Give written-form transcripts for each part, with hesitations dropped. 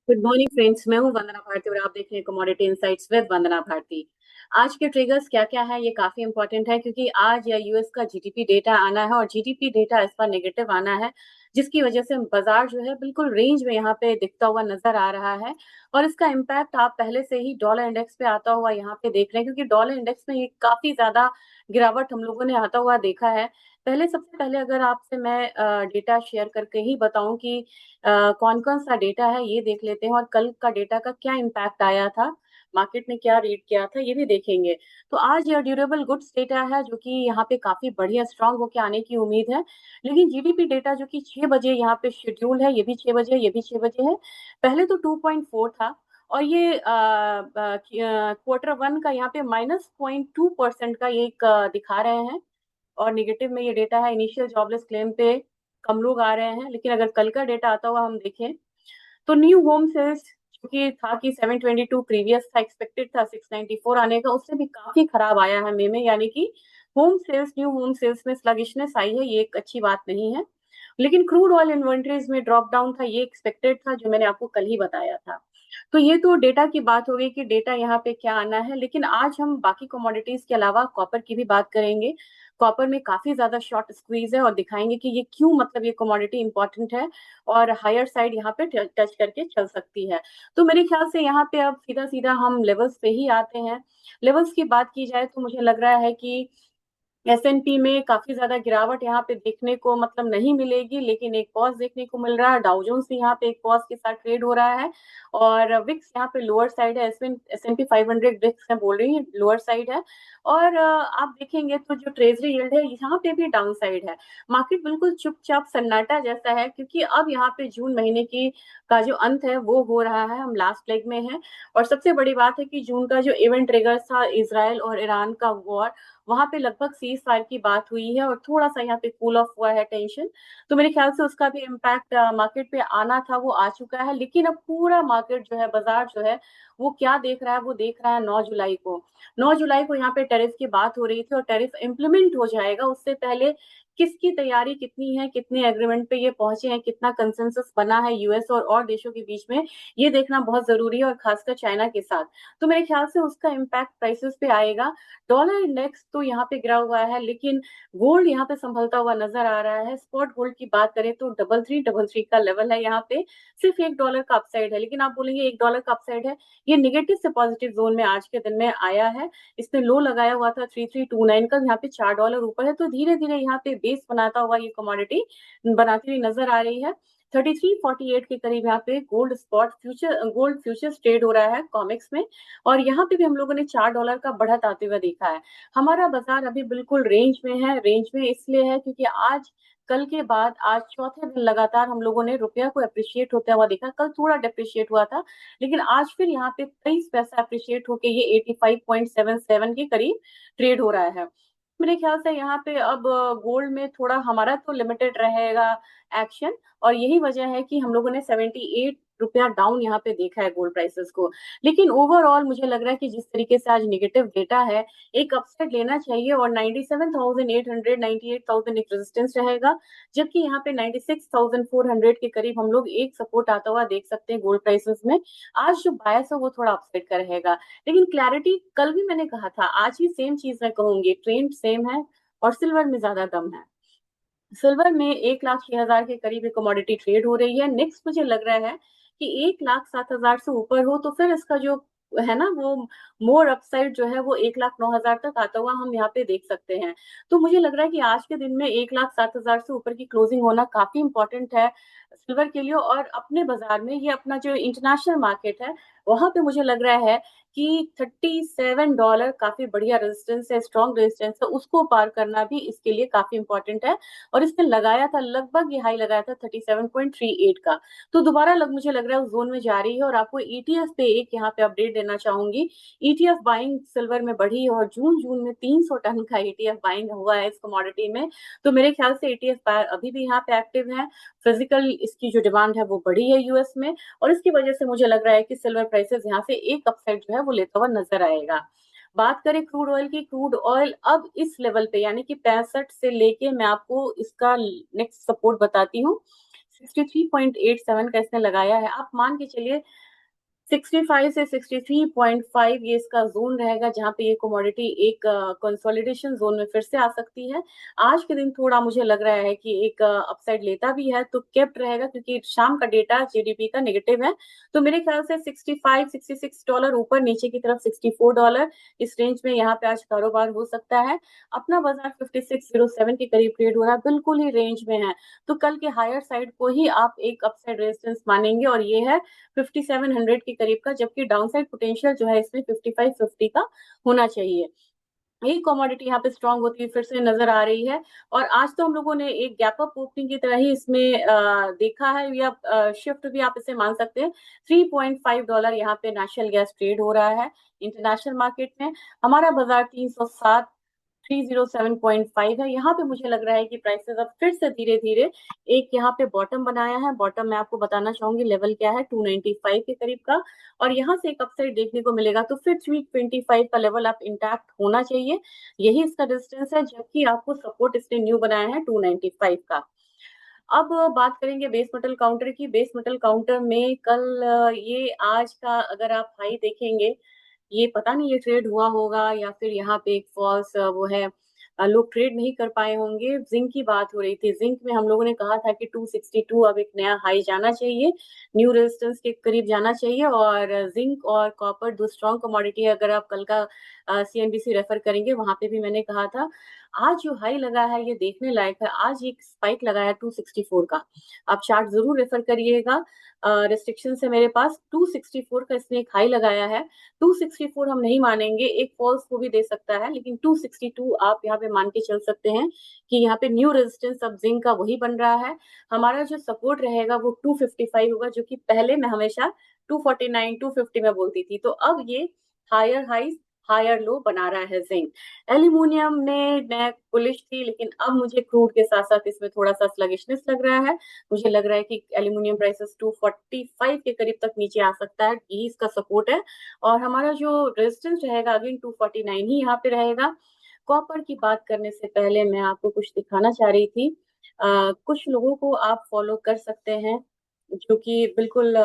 Good morning friends. मैं हूं वंदना भारती और आप देख रहे हैं कमोडिटी इनसाइट्स विद वंदना भारती। आज के ट्रिगर्स क्या क्या है ये काफी इंपॉर्टेंट है क्योंकि आज या यूएस का जीडीपी डेटा आना है और जीडीपी डेटा इस पर नेगेटिव आना है, जिसकी वजह से बाजार जो है बिल्कुल रेंज में यहाँ पे दिखता हुआ नजर आ रहा है। और इसका इम्पैक्ट आप पहले से ही डॉलर इंडेक्स पे आता हुआ यहाँ पे देख रहे हैं क्योंकि डॉलर इंडेक्स में ये काफी ज्यादा गिरावट हम लोगों ने आता हुआ देखा है। सबसे पहले अगर आपसे मैं डेटा शेयर करके ही बताऊं कि कौन कौन सा डेटा है ये देख लेते हैं और कल का डेटा का क्या इम्पैक्ट आया था, मार्केट ने क्या रीड किया था ये भी देखेंगे। तो आज यह ड्यूरेबल गुड्स डेटा है जो कि यहाँ पे काफी बढ़िया स्ट्रांग होके आने की उम्मीद है। लेकिन जीडीपी डेटा जो कि 6 बजे यहाँ पे शेड्यूल है, ये भी 6 बजे, ये भी 6 बजे है। पहले तो 2.4 था और ये क्वार्टर 1 का यहाँ पे -0.2% का ये एक दिखा रहे हैं। और निगेटिव में ये डेटा है, इनिशियल जॉबलेस क्लेम पे कम लोग आ रहे हैं। लेकिन अगर कल का डेटा आता हुआ हम देखें तो न्यू होम सेल्स क्योंकि था कि 722 प्रीवियस था, एक्सपेक्टेड था 694 आने का, उससे भी काफी खराब आया है मई में। यानी कि home sales, new home sales में स्लगिशनेस आई है, ये एक अच्छी बात नहीं है। लेकिन क्रूड ऑयल इन्वेंटरीज में ड्रॉप डाउन था, ये एक्सपेक्टेड था, जो मैंने आपको कल ही बताया था। तो ये तो डेटा की बात हो गई कि डेटा यहाँ पे क्या आना है। लेकिन आज हम बाकी कमोडिटीज के अलावा कॉपर की भी बात करेंगे। कॉपर में काफी ज्यादा शॉर्ट स्क्वीज है और दिखाएंगे कि ये क्यों, मतलब ये कमोडिटी इंपॉर्टेंट है और हायर साइड यहाँ पे टच करके चल सकती है। तो मेरे ख्याल से यहाँ पे अब सीधा सीधा हम लेवल्स पे ही आते हैं। लेवल्स की बात की जाए तो मुझे लग रहा है कि एसएनपी में काफी ज्यादा गिरावट यहाँ पे देखने को मतलब नहीं मिलेगी, लेकिन एक पॉज देखने को मिल रहा है। डाउ जोन्स भी यहाँ पे एक पॉज के साथ ट्रेड हो रहा है और विक्स यहाँ पे लोअर साइड है। एसएनपी 500 विक्स मैं बोल रही हूँ लोअर साइड है। और आप देखेंगे तो जो ट्रेजरी यील्ड है यहाँ पे भी डाउन साइड है। मार्केट बिल्कुल चुपचाप सन्नाटा जैसा है क्योंकि अब यहाँ पे जून महीने की का जो अंत है वो हो रहा है, हम लास्ट लेग में है। और सबसे बड़ी बात है कि जून का जो इवेंट ट्रिगर था, इसराइल और ईरान का वॉर, वहां पे लगभग सीज फायर की बात हुई है और थोड़ा सा यहाँ पे कूल ऑफ हुआ है टेंशन। तो मेरे ख्याल से उसका भी इम्पैक्ट मार्केट पे आना था, वो आ चुका है। लेकिन अब पूरा मार्केट जो है, बाजार जो है, वो क्या देख रहा है, वो देख रहा है 9 जुलाई को। 9 जुलाई को यहाँ पे टैरिफ की बात हो रही थी और टैरिफ इम्प्लीमेंट हो जाएगा, उससे पहले किसकी तैयारी कितनी है, कितने एग्रीमेंट पे ये पहुंचे हैं, कितना कंसेंसस बना है यूएस और देशों के बीच में, ये देखना बहुत जरूरी है और खासकर चाइना के साथ। तो मेरे ख्याल से उसका इम्पैक्ट प्राइसेस पे आएगा। डॉलर इंडेक्स तो यहाँ पे गिरा हुआ है लेकिन गोल्ड यहाँ पे संभलता हुआ नजर आ रहा है। स्पॉट गोल्ड की बात करें तो 3333 का लेवल है यहाँ पे। सिर्फ $1 का अपसाइड है, लेकिन आप बोलेंगे $1 का अपसाइड है, ये निगेटिव से पॉजिटिव जोन में आज के दिन में आया है। इसने लो लगाया हुआ था 3329 का, यहाँ पे $4 ऊपर है। तो धीरे धीरे यहाँ पे बेस बनाता हुआ ये कमोडिटी बनाती हुई नजर आ रही है। 3348 के करीब यहाँ पे गोल्ड फ्यूचर्स ट्रेड हो रहा है कॉमिक्स में। और यहाँ पे भी हम लोगों ने $4 का बढ़त आते हुए देखा है। हमारा बाजार अभी बिल्कुल रेंज में है। रेंज में इसलिए है क्योंकि आज कल के बाद आज चौथे दिन लगातार हम लोगों ने रुपया को अप्रिशिएट होता हुआ देखा। कल थोड़ा डिप्रिशिएट हुआ था, लेकिन आज फिर यहाँ पे 23 पैसा अप्रिशिएट होके ये 85.77 के करीब ट्रेड हो रहा है। मेरे ख्याल से यहाँ पे अब गोल्ड में थोड़ा हमारा तो लिमिटेड रहेगा एक्शन। और यही वजह है कि हम लोगों ने 78 रुपया डाउन यहाँ पे देखा है गोल्ड प्राइसेस को। लेकिन ओवरऑल मुझे लग रहा है कि जिस तरीके से आज निगेटिव डेटा है, एक अपसाइड लेना चाहिए और 97,800 98,000 एक रेजिस्टेंस रहेगा। जबकि यहाँ पे 96,400 के करीब हम लोग एक सपोर्ट आता हुआ देख सकते हैं गोल्ड प्राइसेस में। आज जो बायस है वो थोड़ा अपसाइड का रहेगा। लेकिन क्लैरिटी कल भी मैंने कहा था, आज भी सेम चीज मैं कहूंगी, ट्रेंड सेम है और सिल्वर में ज्यादा दम है। सिल्वर में 1,06,000 के करीब एक कमोडिटी ट्रेड हो रही है। नेक्स्ट मुझे लग रहा है कि 1,07,000 से ऊपर हो तो फिर इसका जो है ना वो मोर अपसाइड जो है वो 1,09,000 तक आता हुआ हम यहाँ पे देख सकते हैं। तो मुझे लग रहा है कि आज के दिन में 1,07,000 से ऊपर की क्लोजिंग होना काफी इंपॉर्टेंट है सिल्वर के लिए। और अपने बाजार में ये अपना जो इंटरनेशनल मार्केट है, वहां पे मुझे लग रहा है कि $37 काफी बढ़िया रेजिस्टेंस है, स्ट्रॉन्ग रेजिस्टेंस है, उसको पार करना भी इसके लिए काफी इंपॉर्टेंट है। और इसने लगाया था लगभग, ये हाई लगाया था 37.38 का। तो दोबारा मुझे लग रहा है उस जोन में जा रही है। और आपको ईटीएफ पे एक यहाँ पे अपडेट देना चाहूंगी। ईटीएफ बाइंग सिल्वर में बढ़ी और जून जून में 300 टन का ईटीएफ बाइंग हुआ है इस कमोडिटी में। तो मेरे ख्याल से ईटीएफ बायर अभी भी यहाँ पे एक्टिव है। फिजिकल इसकी जो डिमांड है वो बढ़ी है यूएस में। और इसकी वजह से मुझे लग रहा है कि सिल्वर प्राइसेस यहाँ से एक अपसाइड जो है वो लेता हुआ नजर आएगा। बात करें क्रूड ऑयल की, क्रूड ऑयल अब इस लेवल पे यानी कि 65 से लेके मैं आपको इसका नेक्स्ट सपोर्ट बताती हूँ। 63.87 का इसने लगाया है। आप मान के चलिए 65 से 63.5 ये इसका जोन रहेगा जहां पे ये कमोडिटी एक कंसोलिडेशन जोन में फिर से आ सकती है। आज के दिन थोड़ा मुझे लग रहा है कि एक अपसाइड लेता भी है तो केप्ट रहेगा, क्योंकि शाम का डेटा जीडीपी का नेगेटिव है। तो मेरे ख्याल से 65 $66 ऊपर नीचे की तरफ $64 इस रेंज में यहाँ पे आज कारोबार हो सकता है। अपना बाजार 5607 के करीब ट्रेड हो रहा है, बिल्कुल ही रेंज में है। तो कल के हायर साइड को ही आप एक अपसाइड रेजिस्टेंस मानेंगे और ये है 5700 के करीब का, जबकि डाउनसाइड पोटेंशियल जो है इसमें 5550 का होना चाहिए। यही कमोडिटी यहाँ पे स्ट्रांग होती है फिर से नजर आ रही है। और आज तो हम लोगों ने एक गैप अप ओपनिंग की तरह ही इसमें देखा है, या शिफ्ट भी आप इसे मान सकते हैं। $3.5 यहाँ पे नेशनल गैस ट्रेड हो रहा है इंटरनेशनल मार्केट में। हमारा बाजार 307 307.5 है। यहाँ पे मुझे लग रहा है कि प्राइसेस अब फिर से धीरे धीरे एक यहाँ पे बॉटम बनाया है। बॉटम मैं आपको बताना चाहूंगी लेवल क्या है, 295 के करीब का। और यहाँ से एक अपसाइड देखने को मिलेगा तो फिर 325 का लेवल आप इंटैक्ट होना चाहिए, यही इसका डिस्टेंस है। जबकि आपको सपोर्ट इसने न्यू बनाया है 295 का। अब बात करेंगे बेस मेटल काउंटर की। बेस मेटल काउंटर में कल ये आज का अगर आप हाई देखेंगे, ये पता नहीं ये ट्रेड हुआ होगा या फिर यहाँ पे एक फॉल्स वो है, लोग ट्रेड नहीं कर पाए होंगे। जिंक की बात हो रही थी, जिंक में हम लोगों ने कहा था कि 262 अब एक नया हाई जाना चाहिए, न्यू रेजिस्टेंस के करीब जाना चाहिए। और जिंक और कॉपर दो स्ट्रॉन्ग कमोडिटी है। अगर आप कल का सीएनबीसी रेफर करेंगे वहां पे भी मैंने कहा था आज जो हाई लगा है ये देखने लायक है। आज एक स्पाइक लगा है 264 का, आप चार्ट जरूर रेफर करिएगा। रिस्ट्रिक्शन है मेरे पास 264 का इसने एक हाई लगाया है। 264 हम नहीं मानेंगे, एक फॉल्स को भी दे सकता है, लेकिन 262 आप यहाँ पे मान के चल सकते हैं कि यहाँ पे न्यू रेजिस्टेंस अब जिंक का वही बन रहा है। हमारा जो सपोर्ट रहेगा वो 255 होगा, जो कि पहले मैं हमेशा 249 250 में बोलती थी। तो अब ये हायर हाई हायर लो बना रहा है जिंक। एल्यूमिनियम में मैं बुलिश थी, लेकिन अब मुझे क्रूड के साथ साथ इसमें थोड़ा सा स्लगिशनेस लग रहा है। मुझे लग रहा है कि एल्यूमिनियम प्राइसेस 245 के करीब तक नीचे आ सकता है, यही इसका सपोर्ट है। और हमारा जो रेजिस्टेंस रहेगा अगेन 249 ही यहाँ पे रहेगा। कॉपर की बात करने से पहले मैं आपको कुछ दिखाना चाह रही थी। कुछ लोगों को आप फॉलो कर सकते हैं जो कि बिल्कुल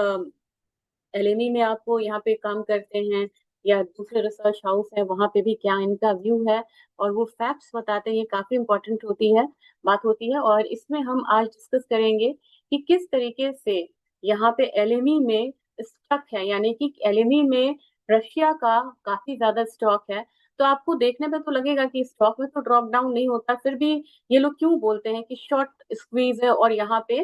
एलएमई में आपको यहाँ पे काम करते हैं, या दूसरे रिसर्च हाउस है वहां पे भी क्या इनका व्यू है और वो फैक्ट्स बताते हैं, ये काफी इंपॉर्टेंट होती है बात होती है। और इसमें हम आज डिस्कस करेंगे कि किस तरीके से यहाँ पे एलएमई में स्टॉक है, यानी कि एलएमई में रशिया का काफी ज्यादा स्टॉक है। तो आपको देखने में तो लगेगा कि स्टॉक में तो ड्रॉप डाउन नहीं होता, फिर भी ये लोग क्यों बोलते हैं कि शॉर्ट स्क्वीज है और यहाँ पे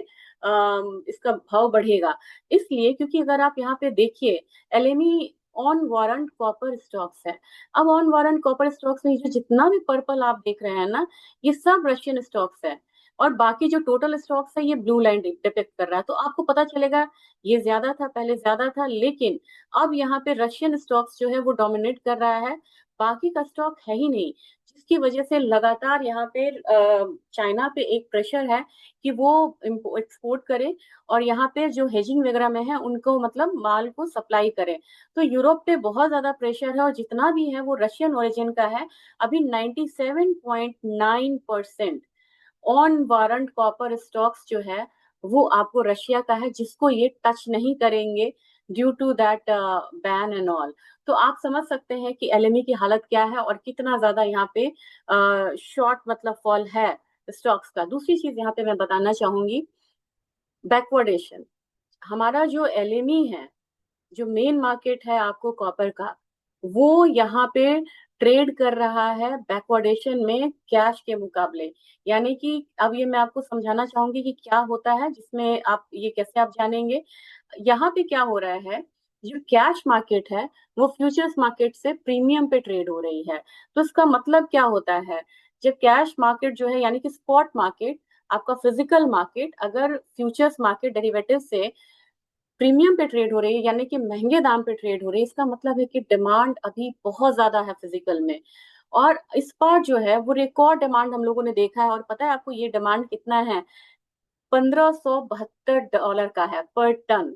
इसका भाव बढ़ेगा। इसलिए क्योंकि अगर आप यहाँ पे देखिए LME on warrant copper stocks है। अब ऑन वारंट कॉपर स्टॉक्स में जो जितना भी पर्पल आप देख रहे हैं ना, ये सब रशियन स्टॉक्स है। और बाकी जो टोटल स्टॉक्स है ये ब्लू लाइन डिपिक्ट कर रहा है। तो आपको पता चलेगा ये ज्यादा था, पहले ज्यादा था, लेकिन अब यहाँ पे रशियन स्टॉक्स जो है वो डोमिनेट कर रहा है, बाकी का स्टॉक है ही नहीं। जिसकी वजह से लगातार यहाँ पे चाइना पे एक प्रेशर है कि वो एक्सपोर्ट करे और यहाँ पे जो हेजिंग वगैरह में है उनको मतलब माल को सप्लाई करे। तो यूरोप पे बहुत ज्यादा प्रेशर है और जितना भी है वो रशियन ओरिजिन का है। अभी 97.9% ऑन वारंट कॉपर स्टॉक्स जो है वो आपको रशिया का है, जिसको ये टच नहीं करेंगे due to that ban and all. तो आप समझ सकते हैं कि एलएमई की हालत क्या है और कितना ज्यादा यहाँ पे शॉर्ट मतलब फॉल है स्टॉक्स का। दूसरी चीज यहाँ पे मैं बताना चाहूंगी, बैकवर्डेशन। हमारा जो एलएमई है, जो मेन मार्केट है आपको कॉपर का, वो यहाँ पे ट्रेड कर रहा है बैकवर्डेशन में कैश के मुकाबले। यानी कि अब ये मैं आपको समझाना चाहूंगी कि क्या होता है, जिसमें आप ये कैसे आप जानेंगे। यहाँ पे क्या हो रहा है, जो कैश मार्केट है वो फ्यूचर्स मार्केट से प्रीमियम पे ट्रेड हो रही है। तो इसका मतलब क्या होता है, जब कैश मार्केट जो है यानी कि स्पॉट मार्केट, आपका फिजिकल मार्केट अगर फ्यूचर्स मार्केट डेरिवेटिव से प्रीमियम पे ट्रेड हो रही है, यानी कि महंगे दाम पे ट्रेड हो रही है, इसका मतलब है कि डिमांड अभी बहुत ज्यादा है फिजिकल में। और इस बार जो है वो रिकॉर्ड डिमांड हम लोगों ने देखा है। और पता है आपको ये डिमांड कितना है, $1572 का है पर टन।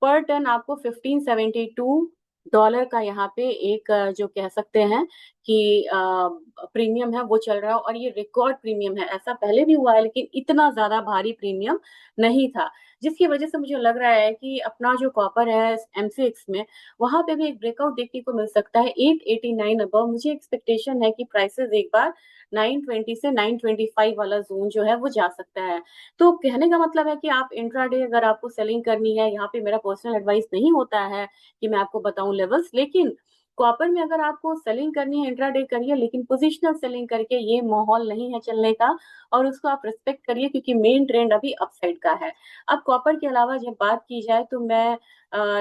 पर टन आपको 1572 डॉलर का यहाँ पे एक जो कह सकते हैं कि प्रीमियम है वो चल रहा है, और ये रिकॉर्ड प्रीमियम है। ऐसा पहले भी हुआ है लेकिन इतना ज्यादा भारी प्रीमियम नहीं था, जिसकी वजह से मुझे लग रहा है कि अपना जो कॉपर है एमसीएक्स में, वहां पे भी एक ब्रेकआउट देखने को मिल सकता है 889 अबव। मुझे एक्सपेक्टेशन है कि प्राइसेस एक बार 920 से 925 वाला जोन जो है वो जा सकता है। तो कहने का मतलब है कि आप इंट्राडे अगर आपको सेलिंग करनी है, यहाँ पे मेरा पर्सनल एडवाइस नहीं होता है कि मैं आपको बताऊं लेवल्स, लेकिन कॉपर में अगर आपको सेलिंग करनी है इंट्राडे करिए, लेकिन पोजिशनल सेलिंग करके, ये माहौल नहीं है चलने का, और उसको आप रिस्पेक्ट करिए क्योंकि मेन ट्रेंड अभी अपसाइड का है। अब कॉपर के अलावा जब बात की जाए तो मैं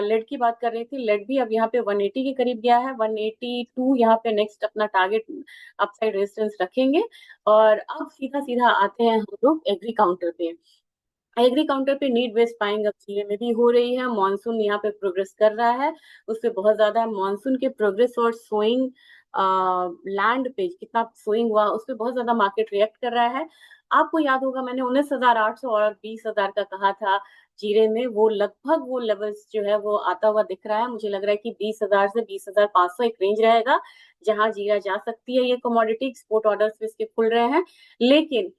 लेड की बात कर रही थी। लेड भी अब यहाँ पे 180 के करीब गया है, 182 यहाँ पे नेक्स्ट अपना टारगेट अपसाइड रेजिस्टेंस रखेंगे। और अब सीधा सीधा आते हैं हम लोग एग्री काउंटर पे। एग्री काउंटर पे नीड बेस्ड बाइंग अब सीए में भी हो रही है। मानसून यहाँ पे प्रोग्रेस कर रहा है, उससे बहुत ज्यादा मानसून के प्रोग्रेस और सोइंग लैंड पे कितना सोइंग हुआ उस पर बहुत ज्यादा मार्केट रिएक्ट कर रहा है। आपको याद होगा मैंने 19,800 और 20,000 का कहा था जीरे में, वो लगभग वो लेवल्स जो है वो आता हुआ दिख रहा है। मुझे लग रहा है कि 20,000 से 20,500 एक रेंज रहेगा जहां जीरा जा सकती है। ये कमोडिटी एक्सपोर्ट ऑर्डर्स भी इसके खुल रहे हैं, लेकिन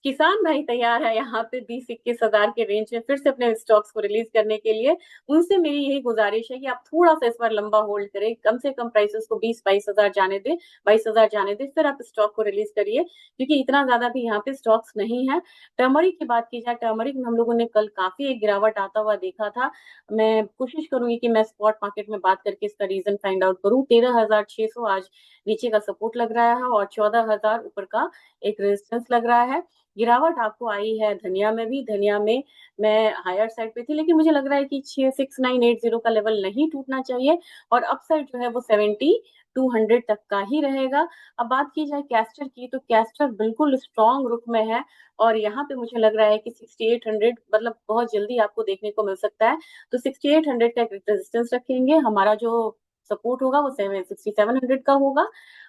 किसान भाई तैयार है यहाँ पे 20-21 हजार के रेंज में फिर से अपने स्टॉक्स को रिलीज करने के लिए। उनसे मेरी यही गुजारिश है कि आप थोड़ा सा इस बार लंबा होल्ड करें, कम से कम प्राइसेस को 20-22 हजार जाने दे, 22 हजार जाने दे, फिर आप स्टॉक को रिलीज करिए, क्योंकि इतना ज्यादा भी यहाँ पे स्टॉक्स नहीं है। टर्मरिक की बात की जाए, टर्मरिक में हम लोगों ने कल काफी एक गिरावट आता हुआ देखा था। मैं कोशिश करूंगी कि मैं स्पॉट मार्केट में बात करके इसका रीजन फाइंड आउट करूँ। 13,600 आज नीचे का सपोर्ट लग रहा है और 14,000 ऊपर का एक रेजिस्टेंस लग रहा है। गिरावट आपको आई है धनिया में भी। धनिया में मैं हायर साइड पे थी, लेकिन मुझे लग रहा है कि 6980 का लेवल नहीं टूटना चाहिए, और अपसाइड जो है वो 7200 तक का ही रहेगा। अब बात की जाए कैस्टर की, तो कैस्टर बिल्कुल स्ट्रॉन्ग रुख में है, और यहाँ पे मुझे लग रहा है कि 6800 मतलब बहुत जल्दी आपको देखने को मिल सकता है। तो 6800 का एक रेजिस्टेंस रखेंगे, हमारा जो सपोर्ट होगा वो 6700 का होगा।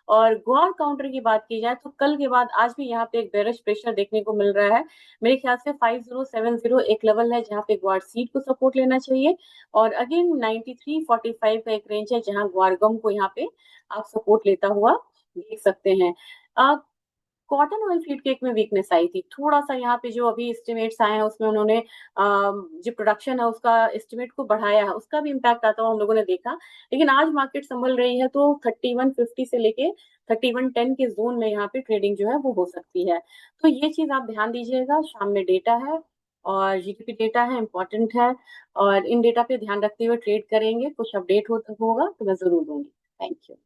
और ग्वार काउंटर की बात की जाए तो कल के बाद आज भी यहाँ पे एक बेरिश प्रेशर देखने को मिल रहा है। मेरे ख्याल से 5070 एक लेवल है जहाँ पे ग्वार सीड को सपोर्ट लेना चाहिए, और अगेन 9345 का एक रेंज है जहाँ ग्वार गम को यहाँ पे आप सपोर्ट लेता हुआ देख सकते हैं। कॉटन ऑयल फीड केक में वीकनेस आई थी थोड़ा सा। यहाँ पे जो अभी एस्टिमेट्स आए हैं उसमें उन्होंने जो प्रोडक्शन है उसका एस्टिमेट को बढ़ाया है, उसका भी इम्पैक्ट आता हुआ हम लोगों ने देखा। लेकिन आज मार्केट संभल रही है, तो 3150 से लेके 3110 के जोन में यहाँ पे ट्रेडिंग जो है वो हो सकती है। तो ये चीज आप ध्यान दीजिएगा। शाम में डेटा है और जीडीपी डेटा है, इम्पोर्टेंट है, और इन डेटा पे ध्यान रखते हुए ट्रेड करेंगे। कुछ अपडेट होगा तो मैं जरूर दूंगी। Thank you.